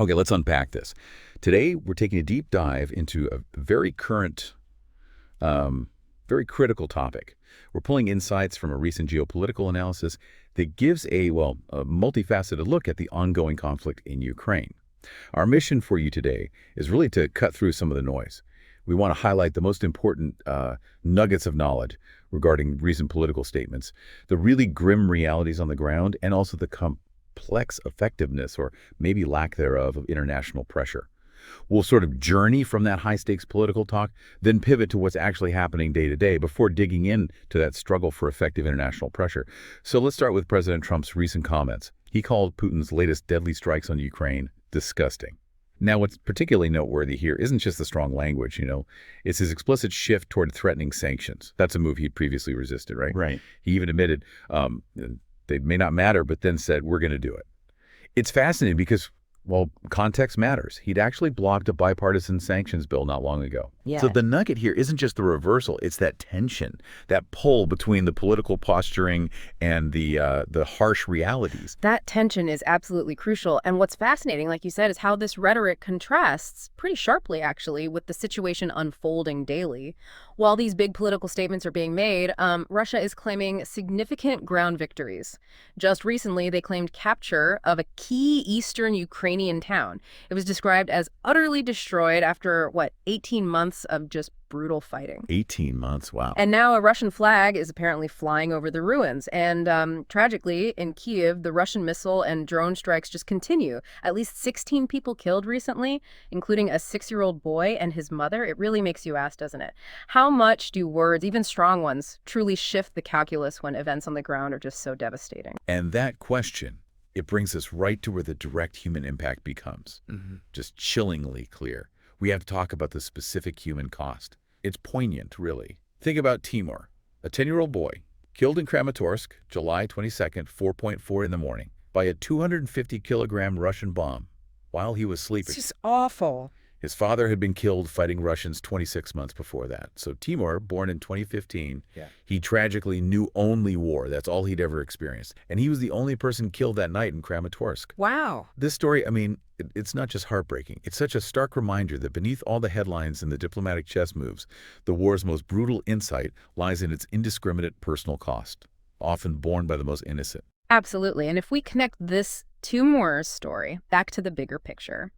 Okay, let's unpack this. Today, we're taking a deep dive into a very current, um, very critical topic. We're pulling insights from a recent geopolitical analysis that gives a multifaceted look at the ongoing conflict in Ukraine. Our mission for you today is really to cut through some of the noise. We want to highlight the most important nuggets of knowledge regarding recent political statements, the really grim realities on the ground, and also the complex effectiveness, or maybe lack thereof, of international pressure. We'll sort of journey from that high-stakes political talk, then pivot to what's actually happening day to day before digging in to that struggle for effective international pressure. So let's start with President Trump's recent comments. He called Putin's latest deadly strikes on Ukraine disgusting. Now, what's particularly noteworthy here isn't just the strong language. It's his explicit shift toward threatening sanctions. That's a move he'd previously resisted, right? Right. He even admitted they may not matter, but then said, we're going to do it. It's fascinating because, well, context matters. He'd actually blocked a bipartisan sanctions bill not long ago. Yeah. So the nugget here isn't just the reversal, it's that tension, that pull between the political posturing and the harsh realities. That tension is absolutely crucial. And what's fascinating, like you said, is how this rhetoric contrasts pretty sharply, actually, with the situation unfolding daily. While these big political statements are being made, Russia is claiming significant ground victories. Just recently, they claimed capture of a key eastern Ukrainian town. It was described as utterly destroyed after, 18 months of just brutal fighting. 18 months, wow. And now a Russian flag is apparently flying over the ruins. And tragically, in Kyiv, the Russian missile and drone strikes just continue. At least 16 people killed recently, including a 6-year-old boy and his mother. It really makes you ask, doesn't it? How much do words, even strong ones, truly shift the calculus when events on the ground are just so devastating? And that question, it brings us right to where the direct human impact becomes just chillingly clear. We have to talk about the specific human cost. It's poignant, really. Think about Timur, a 10-year-old boy, killed in Kramatorsk, July 22nd, 4:4 in the morning, by a 250-kilogram Russian bomb while he was sleeping. It's just awful. His father had been killed fighting Russians 26 months before that. So Timur, born in 2015, he tragically knew only war. That's all he'd ever experienced. And he was the only person killed that night in Kramatorsk. Wow. This story, it's not just heartbreaking. It's such a stark reminder that beneath all the headlines and the diplomatic chess moves, the war's most brutal insight lies in its indiscriminate personal cost, often borne by the most innocent. Absolutely. And if we connect this Timur's story back to the bigger picture,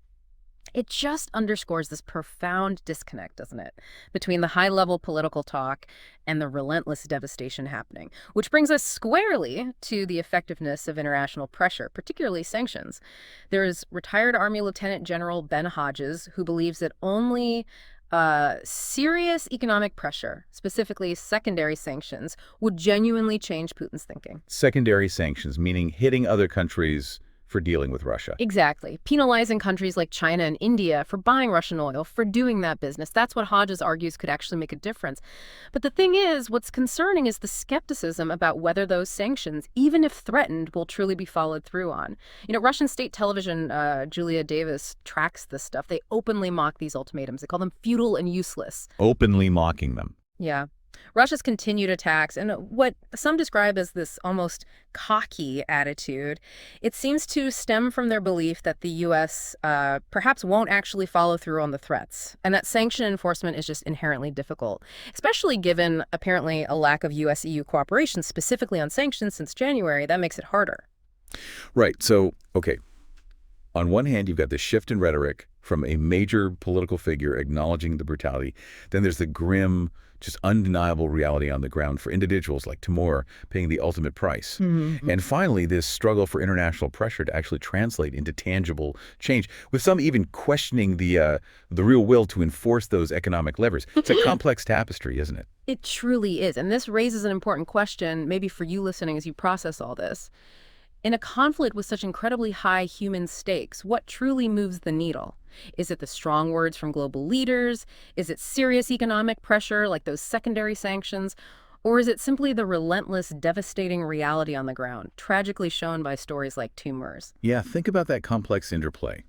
it just underscores this profound disconnect, doesn't it, between the high-level political talk and the relentless devastation happening, which brings us squarely to the effectiveness of international pressure, particularly sanctions. There is retired Army Lieutenant General Ben Hodges, who believes that only serious economic pressure, specifically secondary sanctions, would genuinely change Putin's thinking. Secondary sanctions, meaning hitting other countries for dealing with Russia. Exactly. Penalizing countries like China and India for buying Russian oil, for doing that business. That's what Hodges argues could actually make a difference. But the thing is, what's concerning is the skepticism about whether those sanctions, even if threatened, will truly be followed through on. Russian state television, Julia Davis, tracks this stuff. They openly mock these ultimatums. They call them futile and useless. Openly mocking them. Yeah. Russia's continued attacks and what some describe as this almost cocky attitude, it seems to stem from their belief that the U.S. Perhaps won't actually follow through on the threats, and that sanction enforcement is just inherently difficult, especially given apparently a lack of U.S.-EU cooperation specifically on sanctions since January. That makes it harder. Right. So, okay. On one hand, you've got the shift in rhetoric from a major political figure acknowledging the brutality. Then there's the grim, just undeniable reality on the ground for individuals like Timur paying the ultimate price. And finally, this struggle for international pressure to actually translate into tangible change, with some even questioning the real will to enforce those economic levers. It's a complex tapestry, isn't it? It truly is. And this raises an important question, maybe for you listening as you process all this. In a conflict with such incredibly high human stakes, what truly moves the needle? Is it the strong words from global leaders? Is it serious economic pressure like those secondary sanctions? Or is it simply the relentless, devastating reality on the ground, tragically shown by stories like Timur's? Yeah, think about that complex interplay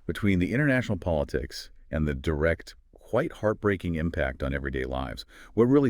between the international politics and the direct, quite heartbreaking impact on everyday lives. What really